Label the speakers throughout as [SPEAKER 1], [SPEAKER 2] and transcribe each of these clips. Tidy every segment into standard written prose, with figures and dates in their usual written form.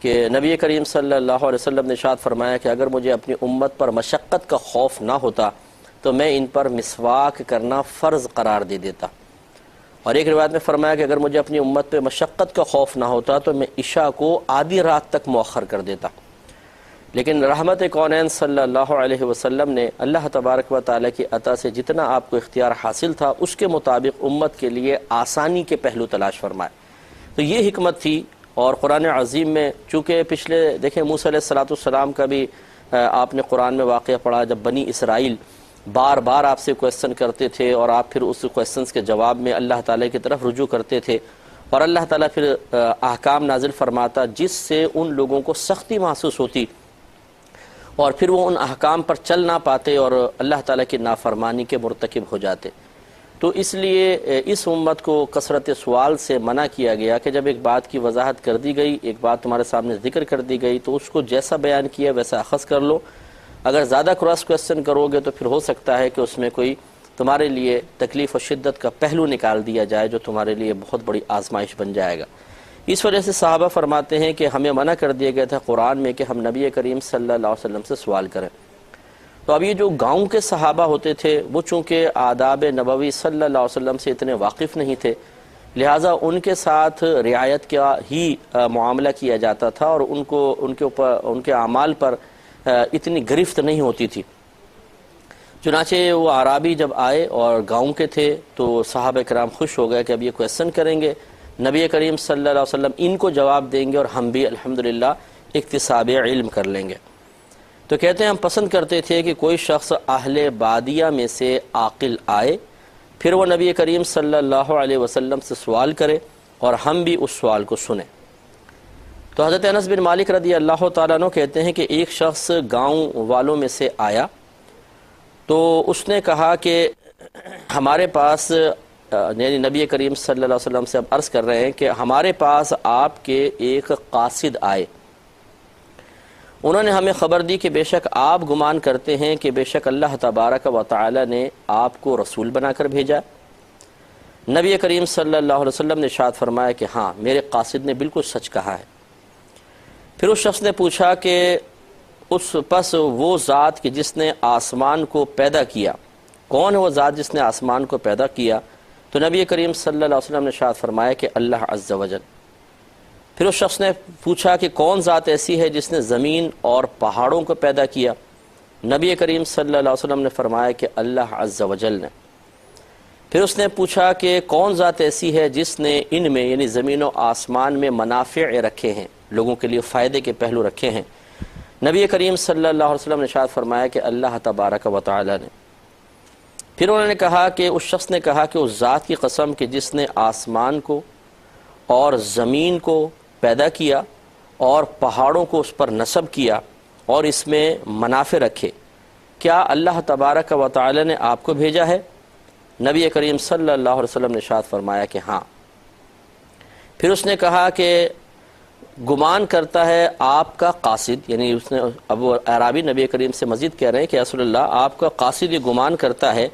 [SPEAKER 1] کہ نبی کریم صلی اللہ علیہ وسلم نے ارشاد فرمایا کہ اگر مجھے اپنی امت پر مشقت کا خوف نہ ہوتا تو میں ان پر مسواک کرنا فرض قرار دے دیتا، اور ایک روایت میں فرمایا کہ اگر مجھے اپنی امت پہ مشقت کا خوف نہ ہوتا تو میں عشاء کو آدھی رات تک مؤخر کر دیتا۔ لیکن رحمت کونین صلی اللہ علیہ وسلم نے اللہ تبارک و تعالیٰ کی عطا سے جتنا آپ کو اختیار حاصل تھا اس کے مطابق امت کے لیے آسانی کے پہلو تلاش فرمائے، تو یہ حکمت تھی۔ اور قرآن عظیم میں چونکہ پچھلے دیکھیں موسیٰ علیہ السلام کا بھی آپ نے قرآن میں واقعہ پڑھا، جب بنی اسرائیل بار بار آپ سے کویسچن کرتے تھے اور آپ پھر اس کویسچنز کے جواب میں اللہ تعالیٰ کی طرف رجوع کرتے تھے، اور اللہ تعالیٰ پھر احکام نازل فرماتا جس سے ان لوگوں کو سختی محسوس ہوتی اور پھر وہ ان احکام پر چل نہ پاتے اور اللہ تعالیٰ کی نافرمانی کے مرتکب ہو جاتے۔ تو اس لیے اس امت کو کثرت سوال سے منع کیا گیا کہ جب ایک بات کی وضاحت کر دی گئی، ایک بات تمہارے سامنے ذکر کر دی گئی تو اس کو جیسا بیان کیا ویسا اخذ کر لو، اگر زیادہ کراس کویسچن کرو گے تو پھر ہو سکتا ہے کہ اس میں کوئی تمہارے لیے تکلیف و شدت کا پہلو نکال دیا جائے جو تمہارے لیے بہت بڑی آزمائش بن جائے گا۔ اس وجہ سے صحابہ فرماتے ہیں کہ ہمیں منع کر دیا گیا تھا قرآن میں کہ ہم نبی کریم صلی اللہ علیہ وسلم سے سوال کریں۔ تو اب یہ جو گاؤں کے صحابہ ہوتے تھے وہ چونکہ آداب نبوی صلی اللہ علیہ وسلم سے اتنے واقف نہیں تھے، لہٰذا ان کے ساتھ رعایت کا ہی معاملہ کیا جاتا تھا اور ان کے اعمال پر اتنی گرفت نہیں ہوتی تھی۔ چنانچہ وہ اعرابی جب آئے اور گاؤں کے تھے تو صحابہ کرام خوش ہو گئے کہ اب یہ کویسچن کریں گے، نبی کریم صلی اللہ علیہ وسلم ان کو جواب دیں گے اور ہم بھی الحمدللہ اکتساب علم کر لیں گے۔ تو کہتے ہیں ہم پسند کرتے تھے کہ کوئی شخص اہل بادیہ میں سے عاقل آئے، پھر وہ نبی کریم صلی اللہ علیہ وسلم سے سوال کرے اور ہم بھی اس سوال کو سنیں۔ تو حضرت انس بن مالک رضی اللہ تعالیٰ عنہ کہتے ہیں کہ ایک شخص گاؤں والوں میں سے آیا تو اس نے کہا کہ ہمارے پاس، یعنی نبی کریم صلی اللہ علیہ وسلم سے اب عرض کر رہے ہیں کہ ہمارے پاس آپ کے ایک قاصد آئے، انہوں نے ہمیں خبر دی کہ بے شک آپ گمان کرتے ہیں کہ بے شک اللہ تبارک و تعالی نے آپ کو رسول بنا کر بھیجا۔ نبی کریم صلی اللہ علیہ وسلم نے ارشاد فرمایا کہ ہاں، میرے قاصد نے بالکل سچ کہا ہے۔ پھر اس شخص نے پوچھا کہ پس وہ ذات کہ جس نے آسمان کو پیدا کیا، کون ہے وہ ذات جس نے آسمان کو پیدا کیا؟ تو نبی کریم صلی اللہ علیہ وسلم نے ارشاد فرمایا کہ اللہ عز و جل۔ پھر اس شخص نے پوچھا کہ کون ذات ایسی ہے جس نے زمین اور پہاڑوں کو پیدا کیا؟ نبی کریم صلی اللہ علیہ وسلم نے فرمایا کہ اللہ عز و جل نے۔ پھر اس نے پوچھا کہ کون ذات ایسی ہے جس نے ان میں یعنی زمین و آسمان میں منافع رکھے ہیں، لوگوں کے لیے فائدے کے پہلو رکھے ہیں؟ نبی کریم صلی اللہ علیہ وسلم نے ارشاد فرمایا کہ اللہ تبارک و تعالی نے۔ پھر انہوں نے کہا کہ اس شخص نے کہا کہ اس ذات کی قسم کہ جس نے آسمان کو اور زمین کو پیدا کیا اور پہاڑوں کو اس پر نصب کیا اور اس میں منافع رکھے، کیا اللہ تبارک و تعالی نے آپ کو بھیجا ہے؟ نبی کریم صلی اللہ علیہ وسلم نے ارشاد فرمایا کہ ہاں۔ پھر اس نے کہا کہ گمان کرتا ہے آپ کا قاصد، یعنی اس نے اب اعرابی نبی کریم سے مزید کہہ رہے ہیں کہ رسول اللہ آپ کا قاصد یہ گمان کرتا ہے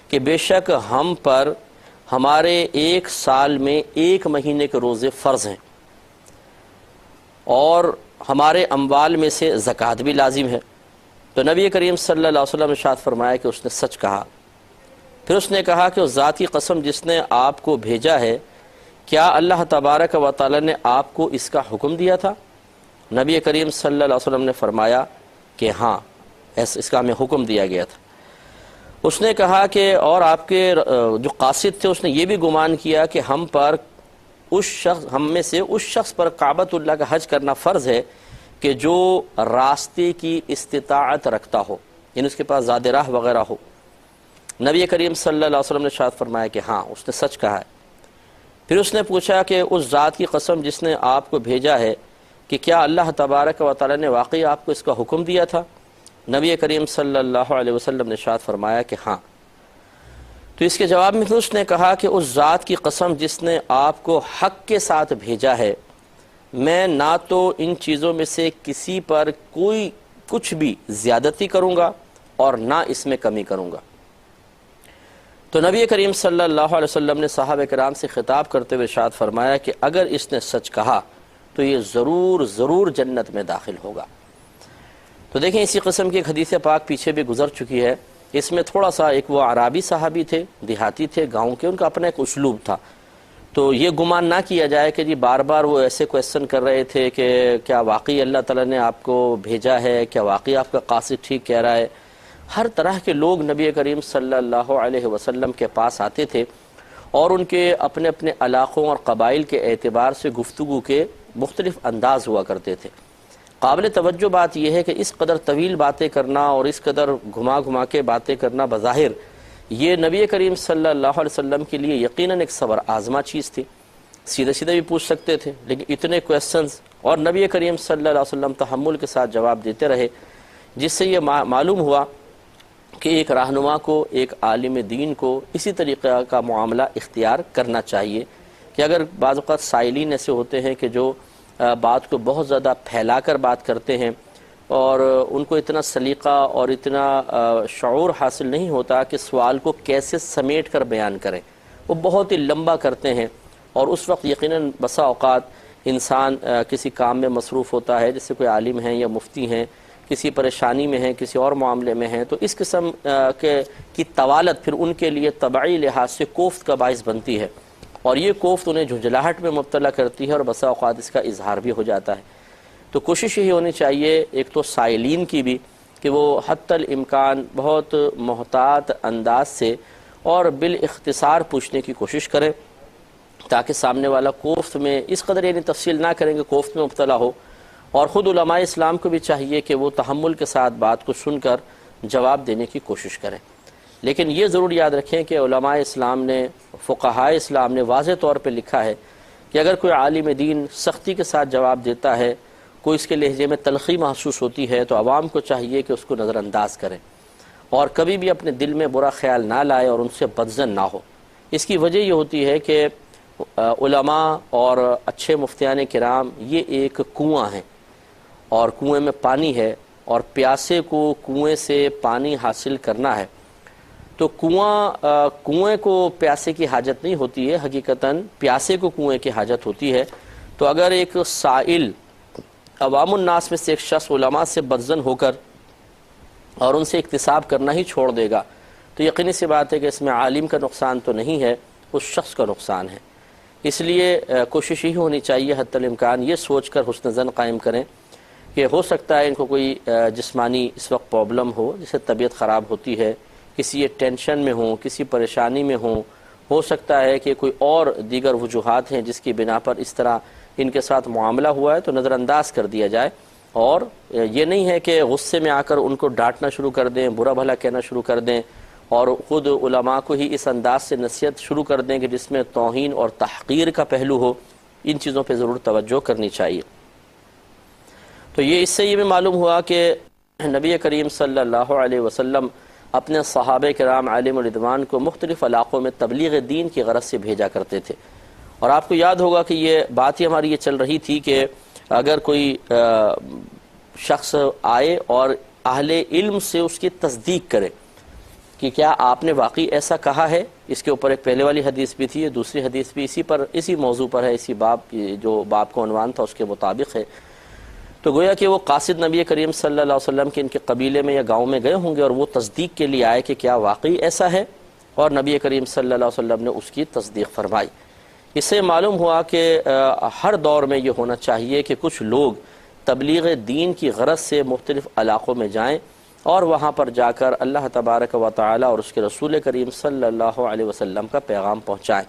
[SPEAKER 1] کہ بے شک ہم پر ہمارے ایک سال میں 1 مہینے کے روزے فرض ہیں اور ہمارے اموال میں سے زکوٰۃ بھی لازم ہے۔ تو نبی کریم صلی اللہ علیہ وسلم نے ارشاد فرمایا کہ اس نے سچ کہا۔ پھر اس نے کہا کہ اس ذات کی قسم جس نے آپ کو بھیجا ہے، کیا اللہ تبارک و تعالی نے آپ کو اس کا حکم دیا تھا؟ نبی کریم صلی اللہ علیہ وسلم نے فرمایا کہ ہاں، اس کا ہمیں حکم دیا گیا تھا۔ اس نے کہا کہ اور آپ کے جو قاصد تھے اس نے یہ بھی گمان کیا کہ ہم میں سے اس شخص پر کعبۃ اللہ کا حج کرنا فرض ہے کہ جو راستے کی استطاعت رکھتا ہو، یعنی اس کے پاس زاد راہ وغیرہ ہو۔ نبی کریم صلی اللہ علیہ وسلم نے ارشاد فرمایا کہ ہاں، اس نے سچ کہا ہے۔ پھر اس نے پوچھا کہ اس ذات کی قسم جس نے آپ کو بھیجا ہے کہ کیا اللہ تبارک و تعالی نے واقعی آپ کو اس کا حکم دیا تھا؟ نبی کریم صلی اللہ علیہ وسلم نے ارشاد فرمایا کہ ہاں۔ تو اس کے جواب میں اس نے کہا کہ اس ذات کی قسم جس نے آپ کو حق کے ساتھ بھیجا ہے، میں نہ تو ان چیزوں میں سے کسی پر کچھ بھی زیادتی کروں گا اور نہ اس میں کمی کروں گا۔ تو نبی کریم صلی اللہ علیہ وسلم نے صحابہ کرام سے خطاب کرتے ہوئے ارشاد فرمایا کہ اگر اس نے سچ کہا تو یہ ضرور جنت میں داخل ہوگا۔ تو دیکھیں اسی قسم کی ایک حدیث پاک پیچھے بھی گزر چکی ہے، اس میں تھوڑا سا ایک وہ عرابی صحابی تھے، دیہاتی تھے، گاؤں کے، ان کا اپنا ایک اسلوب تھا، تو یہ گمان نہ کیا جائے کہ جی بار بار وہ ایسے کویسچن کر رہے تھے کہ کیا واقعی اللہ تعالیٰ نے آپ کو بھیجا ہے، کیا واقعی آپ کا قاصد ٹھیک کہہ رہا ہے۔ ہر طرح کے لوگ نبی کریم صلی اللہ علیہ وسلم کے پاس آتے تھے اور ان کے اپنے اپنے علاقوں اور قبائل کے اعتبار سے گفتگو کے مختلف انداز ہوا کرتے تھے۔ قابل توجہ بات یہ ہے کہ اس قدر طویل باتیں کرنا اور اس قدر گھما کے باتیں کرنا بظاہر یہ نبی کریم صلی اللہ علیہ وسلم کے لیے یقیناً ایک صبر آزما چیز تھی، سیدھے بھی پوچھ سکتے تھے، لیکن اتنے کویسچنز اور نبی کریم صلی اللہ علیہ وسلم تحمل کے ساتھ جواب دیتے رہے، جس سے یہ معلوم ہوا کہ ایک رہنما کو، ایک عالم دین کو اسی طریقہ کا معاملہ اختیار کرنا چاہیے کہ اگر بعض اوقات سائلین ایسے ہوتے ہیں کہ جو بات کو بہت زیادہ پھیلا کر بات کرتے ہیں اور ان کو اتنا سلیقہ اور اتنا شعور حاصل نہیں ہوتا کہ سوال کو کیسے سمیٹ کر بیان کریں، وہ بہت ہی لمبا کرتے ہیں، اور اس وقت یقیناً بسا اوقات انسان کسی کام میں مصروف ہوتا ہے، جیسے کوئی عالم ہیں یا مفتی ہیں، کسی پریشانی میں ہیں، کسی اور معاملے میں ہیں، تو اس قسم کی طوالت پھر ان کے لیے طبعی لحاظ سے کوفت کا باعث بنتی ہے، اور یہ کوفت انہیں جھنجھلاہٹ میں مبتلا کرتی ہے اور بسا اوقات اس کا اظہار بھی ہو جاتا ہے۔ تو کوشش یہی ہونی چاہیے ایک تو سائلین کی بھی کہ وہ حتی الامکان بہت محتاط انداز سے اور بالاختصار پوچھنے کی کوشش کریں، تاکہ سامنے والا کوفت میں اس قدر یعنی تفصیل نہ کریں کہ کوفت میں مبتلا ہو، اور خود علماء اسلام کو بھی چاہیے کہ وہ تحمل کے ساتھ بات کو سن کر جواب دینے کی کوشش کریں۔ لیکن یہ ضرور یاد رکھیں کہ علماء اسلام نے، فقہاء اسلام نے واضح طور پہ لکھا ہے کہ اگر کوئی عالم دین سختی کے ساتھ جواب دیتا ہے، کوئی اس کے لہجے میں تلخی محسوس ہوتی ہے، تو عوام کو چاہیے کہ اس کو نظر انداز کریں اور کبھی بھی اپنے دل میں برا خیال نہ لائے اور ان سے بدظن نہ ہو۔ اس کی وجہ یہ ہوتی ہے کہ علماء اور اچھے مفتیان کرام یہ ایک کنواں ہیں، اور کنویں میں پانی ہے، اور پیاسے کو کنویں سے پانی حاصل کرنا ہے، تو کنویں کو پیاسے کی حاجت نہیں ہوتی ہے، حقیقتاً پیاسے کو کنویں کی حاجت ہوتی ہے۔ تو اگر ایک سائل عوام الناس میں سے ایک شخص علماء سے بدظن ہو کر اور ان سے اکتساب کرنا ہی چھوڑ دے گا، تو یقینی سی بات ہے کہ اس میں عالم کا نقصان تو نہیں ہے، اس شخص کا نقصان ہے۔ اس لیے کوشش ہی ہونی چاہیے حتی الامکان یہ سوچ کر حسن ظن قائم کریں کہ ہو سکتا ہے ان کو کوئی جسمانی اس وقت پرابلم ہو، جسے طبیعت خراب ہوتی ہے، کسی یہ ٹینشن میں ہوں، کسی پریشانی میں ہوں، ہو سکتا ہے کہ کوئی اور دیگر وجوہات ہیں جس کی بنا پر اس طرح ان کے ساتھ معاملہ ہوا ہے، تو نظر انداز کر دیا جائے، اور یہ نہیں ہے کہ غصے میں آ کر ان کو ڈانٹنا شروع کر دیں، برا بھلا کہنا شروع کر دیں، اور خود علماء کو ہی اس انداز سے نصیحت شروع کر دیں کہ جس میں توہین اور تحقیر کا پہلو ہو۔ ان چیزوں پہ ضرور توجہ کرنی چاہیے۔ تو یہ اس سے یہ بھی معلوم ہوا کہ نبی کریم صلی اللہ علیہ وسلم اپنے صحابہ کرام علیہم الرضوان کو مختلف علاقوں میں تبلیغ دین کی غرض سے بھیجا کرتے تھے، اور آپ کو یاد ہوگا کہ یہ بات ہی ہماری یہ چل رہی تھی کہ اگر کوئی شخص آئے اور اہل علم سے اس کی تصدیق کرے کہ کیا آپ نے واقعی ایسا کہا ہے، اس کے اوپر ایک پہلے والی حدیث بھی تھی، دوسری حدیث بھی اسی موضوع پر ہے، اسی باب جو باب کا عنوان تھا اس کے مطابق ہے، تو گویا کہ وہ قاصد نبی کریم صلی اللہ علیہ وسلم کے ان کے قبیلے میں یا گاؤں میں گئے ہوں گے، اور وہ تصدیق کے لیے آئے کہ کیا واقعی ایسا ہے، اور نبی کریم صلی اللہ علیہ وسلم نے اس کی تصدیق فرمائی۔ اس سے معلوم ہوا کہ ہر دور میں یہ ہونا چاہیے کہ کچھ لوگ تبلیغ دین کی غرض سے مختلف علاقوں میں جائیں اور وہاں پر جا کر اللہ تبارک و تعالی اور اس کے رسول کریم صلی اللہ علیہ وسلم کا پیغام پہنچائیں۔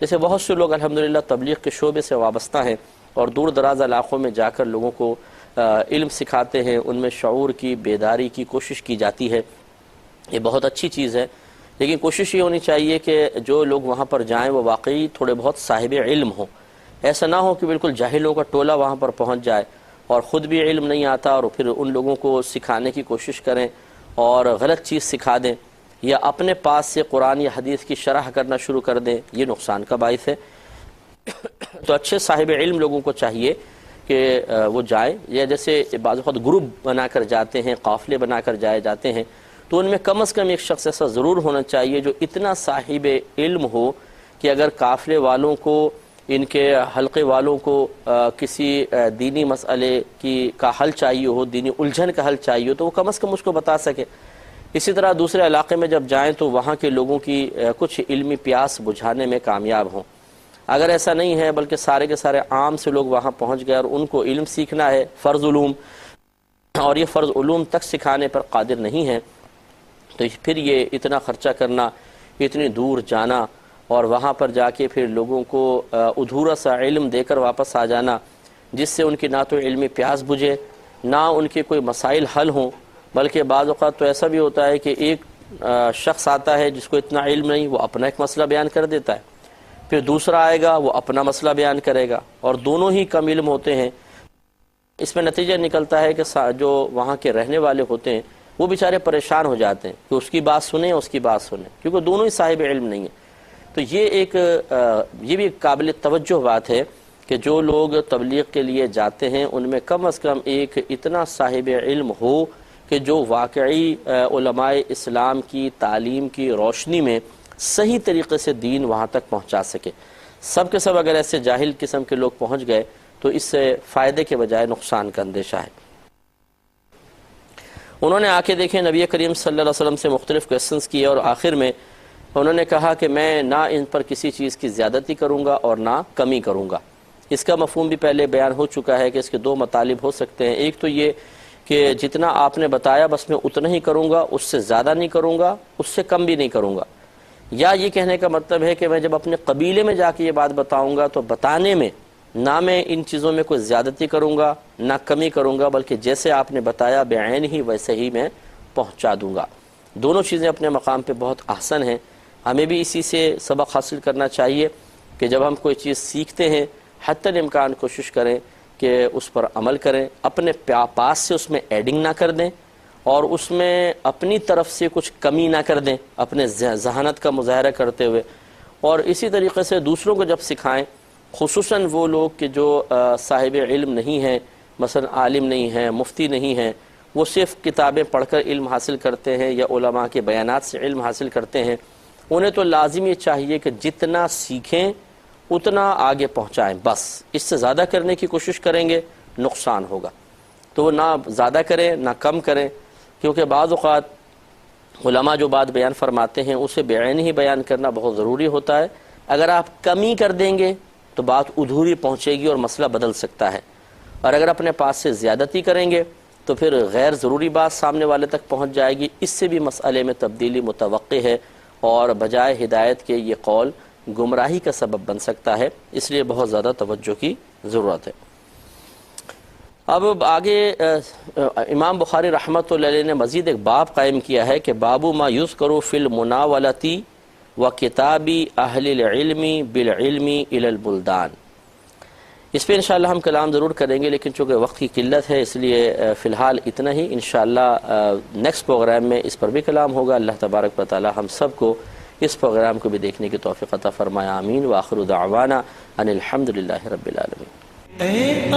[SPEAKER 1] جیسے بہت سے لوگ الحمدللہ تبلیغ کے شعبے سے وابستہ ہیں اور دور دراز علاقوں میں جا کر لوگوں کو علم سکھاتے ہیں، ان میں شعور کی بیداری کی کوشش کی جاتی ہے، یہ بہت اچھی چیز ہے، لیکن کوشش یہ ہونی چاہیے کہ جو لوگ وہاں پر جائیں وہ واقعی تھوڑے بہت صاحب علم ہوں، ایسا نہ ہو کہ بالکل جاہلوں کا ٹولہ وہاں پر پہنچ جائے اور خود بھی علم نہیں آتا اور پھر ان لوگوں کو سکھانے کی کوشش کریں اور غلط چیز سکھا دیں، یا اپنے پاس سے قرآن یا حدیث کی شرح کرنا شروع کر دیں، یہ نقصان کا باعث ہے۔ تو اچھے صاحب علم لوگوں کو چاہیے کہ وہ جائیں، یا جیسے بعض وقت گروپ بنا کر جاتے ہیں، قافلے بنا کر جاتے ہیں، تو ان میں کم از کم ایک شخص ایسا ضرور ہونا چاہیے جو اتنا صاحب علم ہو کہ اگر قافلے والوں کو ان کے حلقے والوں کو کسی دینی مسئلے کا حل چاہیے ہو، دینی الجھن کا حل چاہیے ہو، تو وہ کم از کم اس کو بتا سکے۔ اسی طرح دوسرے علاقے میں جب جائیں تو وہاں کے لوگوں کی کچھ علمی پیاس بجھانے میں کامیاب ہوں۔ اگر ایسا نہیں ہے بلکہ سارے کے سارے عام سے لوگ وہاں پہنچ گئے اور ان کو علم سیکھنا ہے، فرض علوم، اور یہ فرض علوم تک سکھانے پر قادر نہیں ہے، تو پھر یہ اتنا خرچہ کرنا، اتنی دور جانا اور وہاں پر جا کے پھر لوگوں کو ادھورا سا علم دے کر واپس آ جانا، جس سے ان کی نہ تو علمی پیاس بجھے، نہ ان کے کوئی مسائل حل ہوں، بلکہ بعض اوقات تو ایسا بھی ہوتا ہے کہ ایک شخص آتا ہے جس کو اتنا علم نہیں، وہ اپنا ایک مسئلہ بیان کر دیتا ہے، پھر دوسرا آئے گا وہ اپنا مسئلہ بیان کرے گا، اور دونوں ہی کم علم ہوتے ہیں۔ اس میں نتیجہ نکلتا ہے کہ جو وہاں کے رہنے والے ہوتے ہیں وہ بیچارے پریشان ہو جاتے ہیں کہ اس کی بات سنیں اس کی بات سنیں، کیونکہ دونوں ہی صاحب علم نہیں ہیں۔ تو یہ بھی ایک قابل توجہ بات ہے کہ جو لوگ تبلیغ کے لیے جاتے ہیں ان میں کم از کم ایک اتنا صاحب علم ہو کہ جو واقعی علماء اسلام کی تعلیم کی روشنی میں صحیح طریقے سے دین وہاں تک پہنچا سکے۔ سب کے سب اگر ایسے جاہل قسم کے لوگ پہنچ گئے تو اس سے فائدے کے بجائے نقصان کا اندیشہ ہے۔ انہوں نے آ کے دیکھیں نبی کریم صلی اللہ علیہ وسلم سے مختلف کویسچنز کیے، اور آخر میں انہوں نے کہا کہ میں نہ ان پر کسی چیز کی زیادتی کروں گا اور نہ کمی کروں گا۔ اس کا مفہوم بھی پہلے بیان ہو چکا ہے کہ اس کے دو مطالب ہو سکتے ہیں۔ ایک تو یہ کہ جتنا آپ نے بتایا بس میں اتنا ہی کروں گا، اس سے زیادہ نہیں کروں گا، اس سے کم بھی نہیں کروں گا۔ یا یہ کہنے کا مطلب ہے کہ میں جب اپنے قبیلے میں جا کے یہ بات بتاؤں گا تو بتانے میں نہ میں ان چیزوں میں کوئی زیادتی کروں گا نہ کمی کروں گا، بلکہ جیسے آپ نے بتایا بعین ہی ویسے ہی میں پہنچا دوں گا۔ دونوں چیزیں اپنے مقام پہ بہت احسن ہیں۔ ہمیں بھی اسی سے سبق حاصل کرنا چاہیے کہ جب ہم کوئی چیز سیکھتے ہیں حتی الامکان کوشش کریں کہ اس پر عمل کریں، اپنے پاس سے اس میں ایڈنگ نہ کر دیں اور اس میں اپنی طرف سے کچھ کمی نہ کر دیں اپنے ذہانت کا مظاہرہ کرتے ہوئے، اور اسی طریقے سے دوسروں کو جب سکھائیں، خصوصاً وہ لوگ کہ جو صاحب علم نہیں ہیں، مثلا عالم نہیں ہیں، مفتی نہیں ہیں، وہ صرف کتابیں پڑھ کر علم حاصل کرتے ہیں یا علماء کے بیانات سے علم حاصل کرتے ہیں، انہیں تو لازم یہ چاہیے کہ جتنا سیکھیں اتنا آگے پہنچائیں، بس اس سے زیادہ کرنے کی کوشش کریں گے نقصان ہوگا۔ تو وہ نہ زیادہ کریں نہ کم کریں، کیونکہ بعض اوقات علماء جو بات بیان فرماتے ہیں اسے بعین ہی بیان کرنا بہت ضروری ہوتا ہے۔ اگر آپ کمی کر دیں گے تو بات ادھوری پہنچے گی اور مسئلہ بدل سکتا ہے، اور اگر اپنے پاس سے زیادتی کریں گے تو پھر غیر ضروری بات سامنے والے تک پہنچ جائے گی، اس سے بھی مسئلے میں تبدیلی متوقع ہے، اور بجائے ہدایت کے یہ قول گمراہی کا سبب بن سکتا ہے، اس لیے بہت زیادہ توجہ کی ضرورت ہے۔ اب آگے امام بخاری رحمۃ اللہ علیہ نے مزید ایک باب قائم کیا ہے کہ باب ما یذکر فی المناولۃ و کتابی اہل العلم بالعلم الی البلدان۔ اس پہ انشاءاللہ ہم کلام ضرور کریں گے، لیکن چونکہ وقت کی قلت ہے اس لیے فی الحال اتنا ہی۔ انشاءاللہ نیکسٹ پروگرام میں اس پر بھی کلام ہوگا۔ اللہ تبارک و تعالی ہم سب کو اس پروگرام کو بھی دیکھنے کی توفیق عطا فرمائے، آمین۔ وآخر دعوانا ان الحمد للہ رب العالمین۔